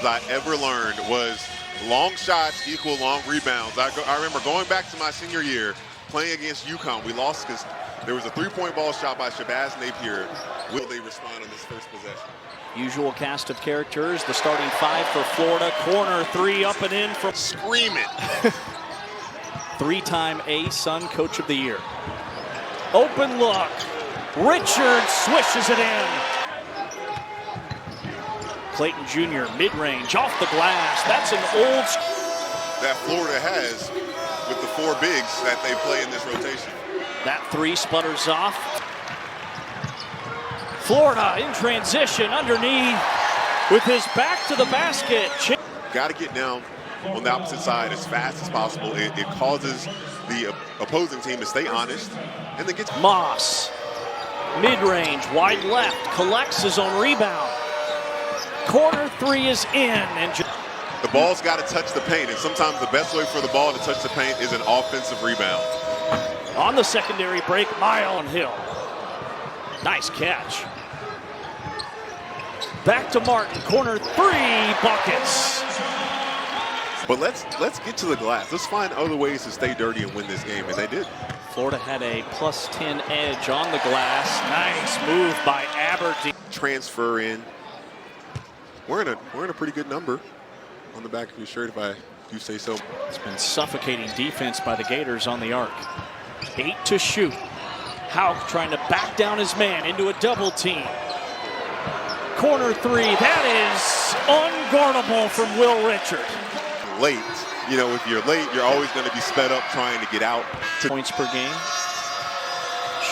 lessons I ever learned was long shots equal long rebounds. I remember going back to my senior year, playing against UConn. We lost because there was a three-point ball shot by Shabazz Napier. Will they respond on this first possession? Usual cast of characters. The starting five for Florida. Corner three up and in from Screaming. Three-time A-Sun Coach of the Year. Open look. Richard swishes it in. Clayton Jr. mid-range off the glass. That's an old that Florida has with the four bigs that they play in this rotation. That three sputters off. Florida in transition underneath with his back to the basket. Got to get down on the opposite side as fast as possible. It causes the opposing team to stay honest and then gets Moss. Mid-range, wide left, collects his own rebound. Corner three is in. And the ball's got to touch the paint, and sometimes the best way for the ball to touch the paint is an offensive rebound. On the secondary break, Mile and Hill. Nice catch. Back to Martin, corner three, buckets. But let's get to the glass. Let's find other ways to stay dirty and win this game, and they did. Florida had a +10 edge on the glass. Nice move by Aberdeen. Transfer in. We're in a pretty good number on the back of your shirt, if I do say so. It's been suffocating defense by the Gators on the arc. 8 to shoot. Houck trying to back down his man into a double team. Corner three, that is unguardable from Will Richard. Late, you know, if you're late, you're always going to be sped up trying to get out. Points per game.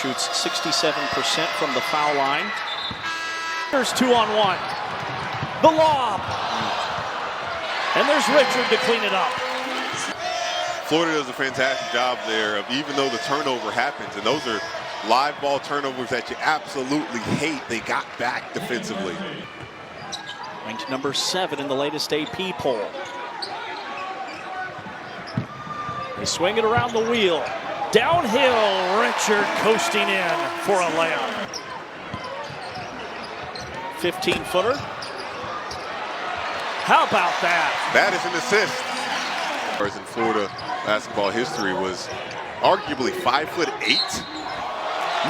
Shoots 67% from the foul line. There's 2-on-1. The lob. And there's Richard to clean it up. Florida does a fantastic job there of, even though the turnover happens, and those are live ball turnovers that you absolutely hate, they got back defensively. Ranked number 7 in the latest AP poll. They swing it around the wheel. Downhill, Richard coasting in for a layup. 15-footer. How about that? That is an assist. In Florida basketball history was arguably 5'8".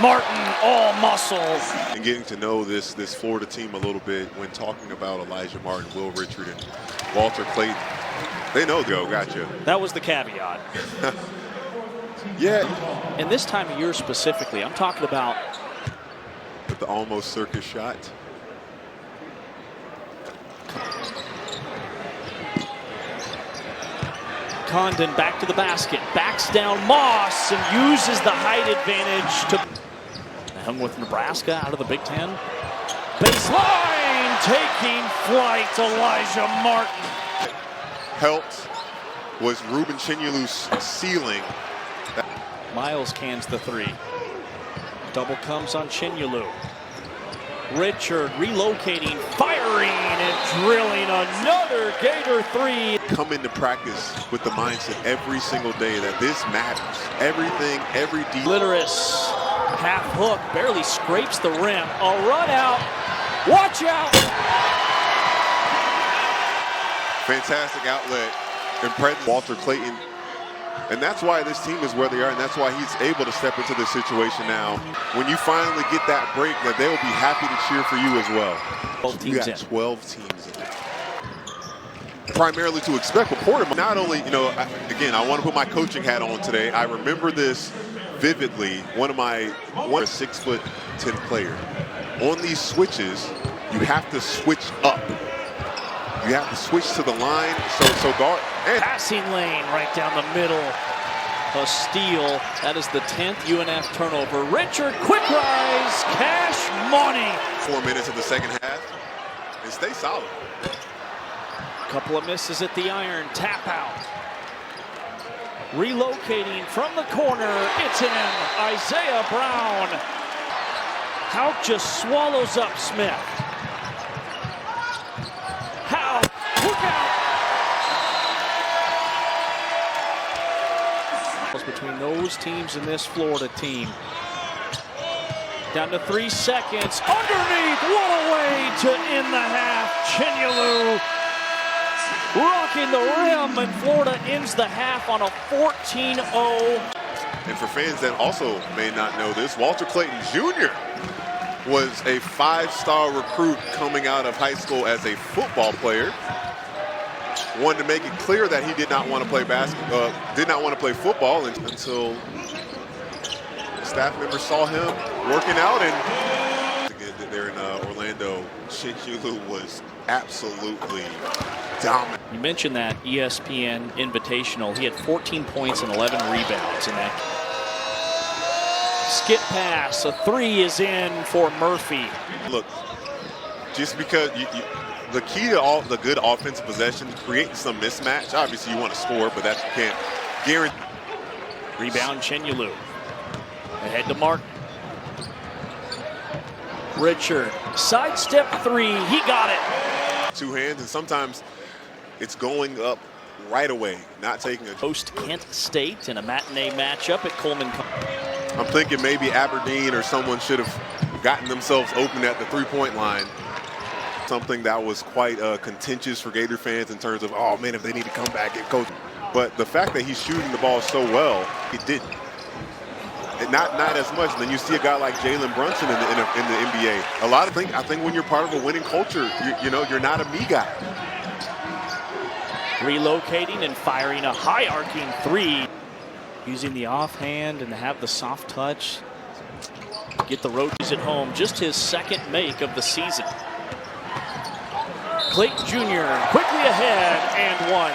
Martin, all muscle. And getting to know this Florida team a little bit when talking about Elijah Martin, Will Richard, and Walter Clayton. They know, gotcha. That was the caveat. Yeah. And this time of year specifically, I'm talking about with the almost circus shot. Condon back to the basket, backs down Moss and uses the height advantage to hung with Nebraska out of the Big Ten. Baseline, taking flight, Elijah Martin. Helped was Ruben Chinyulu's ceiling. Miles cans the three. Double comes on Chinyulu. Richard relocating, firing, and drilling another Gator three. Come into practice with the mindset every single day that this matters. Everything, every deal. Litteris, half hook, barely scrapes the rim. A run out. Watch out. Fantastic outlet. Impressive. Walter Clayton. And that's why this team is where they are, and that's why he's able to step into this situation now. When you finally get that break, that they'll be happy to cheer for you as well. 12 teams you got in. 12 teams in. Primarily to expect with Porter. Not only, you know, again, I want to put my coaching hat on today. I remember this vividly. One a 6'10" player. On these switches, you have to switch up. You have to switch to the line, so guard. And passing lane right down the middle. A steal. That is the 10th UNF turnover. Richard, quick rise, cash money. 4 minutes of the second half, and stay solid. Couple of misses at the iron. Tap out. Relocating from the corner. It's in. Isaiah Brown. Houck just swallows up Smith. Look out! Between those teams and this Florida team. Down to 3 seconds. Underneath. What a way to end the half. Chinyulu in the rim, and Florida ends the half on a 14-0. And for fans that also may not know this, Walter Clayton Jr. was a 5-star recruit coming out of high school as a football player. Wanted to make it clear that he did not want to play basketball, did not want to play football until staff members saw him working out. And again, there in Orlando, Chinchulu was absolutely dominant. You mentioned that ESPN Invitational. He had 14 points and 11 rebounds in that. Skip pass, a three is in for Murphy. Look, just because the key to all the good offensive possession, creating some mismatch. Obviously, you want to score, but that you can't guarantee. Rebound, Chinchulu. Ahead to Martin. Richard, sidestep three, he got it. Two hands, and sometimes it's going up right away, not taking a. Host Kent State in a matinee matchup at Coleman. I'm thinking maybe Aberdeen or someone should have gotten themselves open at the three-point line. Something that was quite contentious for Gator fans in terms of, oh man, if they need to come back and coach. But the fact that he's shooting the ball so well, he didn't. Not as much. And then you see a guy like Jalen Brunson in the NBA. I think when you're part of a winning culture, you're not a me guy. Relocating and firing a high arcing three. Using the offhand and have the soft touch. Get the roaches at home. Just his second make of the season. Clayton Jr. quickly ahead and one.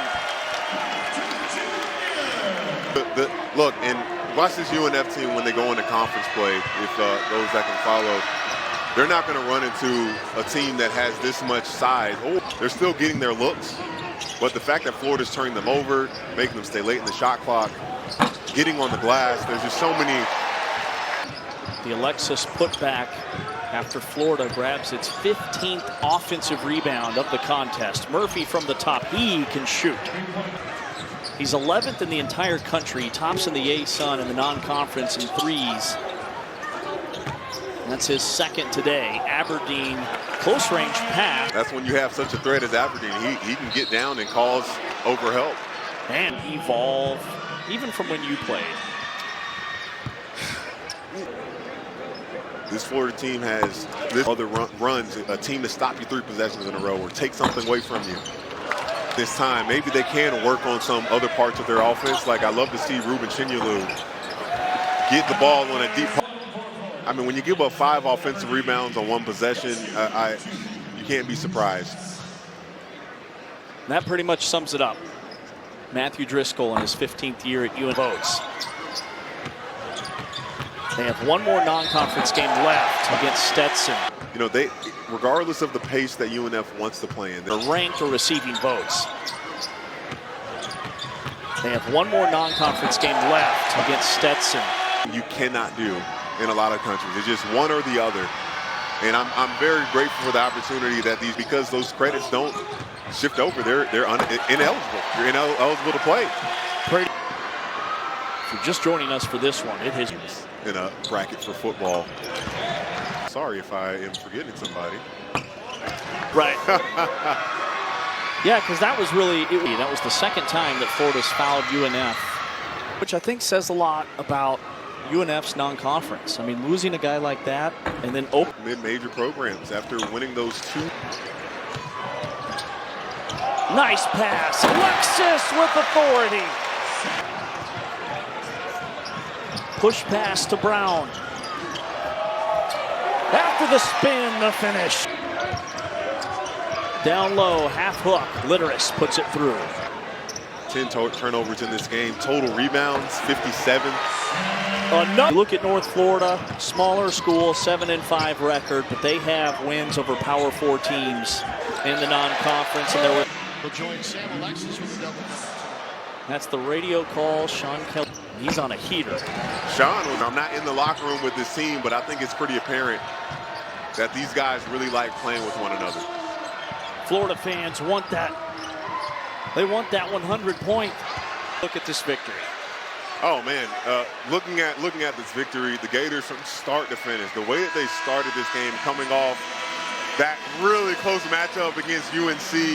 Look, and watch this UNF team when they go into conference play, if those that can follow. They're not going to run into a team that has this much size. They're still getting their looks, but the fact that Florida's turning them over, making them stay late in the shot clock, getting on the glass, there's just so many. The Alexis putback after Florida grabs its 15th offensive rebound of the contest. Murphy from the top, he can shoot. He's 11th in the entire country, tops in the ASUN in the non-conference in threes. That's his second today. Aberdeen, close range pass. That's when you have such a threat as Aberdeen. He can get down and cause over help. And evolve, even from when you played. This Florida team has this other runs, a team to stop you 3 possessions in a row or take something away from you. This time, maybe they can work on some other parts of their offense. Like I love to see Ruben Chinchulu get the ball on a deep. I mean, when you give up 5 offensive rebounds on 1 possession, you can't be surprised. That pretty much sums it up. Matthew Driscoll in his 15th year at UNF votes. They have one more non-conference game left against Stetson. You know, they, regardless of the pace that UNF wants to play in, they're ranked or receiving votes. They have one more non-conference game left against Stetson. You cannot do in a lot of countries. It's just one or the other. And I'm very grateful for the opportunity that because those credits don't shift over, they're ineligible. You're ineligible to play. If you're just joining us for this one, it has in a bracket for football. Sorry if I am forgetting somebody. Right. Yeah, because that was that was the second time that Florida's fouled UNF, which I think says a lot about UNF's non-conference. I mean, losing a guy like that and then mid-major programs after winning those 2. Nice pass. Alexis with authority. Push pass to Brown. After the spin, the finish. Down low, half hook. Litteris puts it through. 10 turnovers in this game. Total rebounds, 57. Look at North Florida, smaller school, 7-5 record, but they have wins over Power 4 teams in the non-conference. And there were. Will join Sam Alexis with the double. That's the radio call. Sean Kelly, he's on a heater. I'm not in the locker room with this team, but I think it's pretty apparent that these guys really like playing with one another. Florida fans want that. They want that 100-point. Look at this victory. Oh man, looking at this victory, the Gators from start to finish, the way that they started this game, coming off that really close matchup against UNC.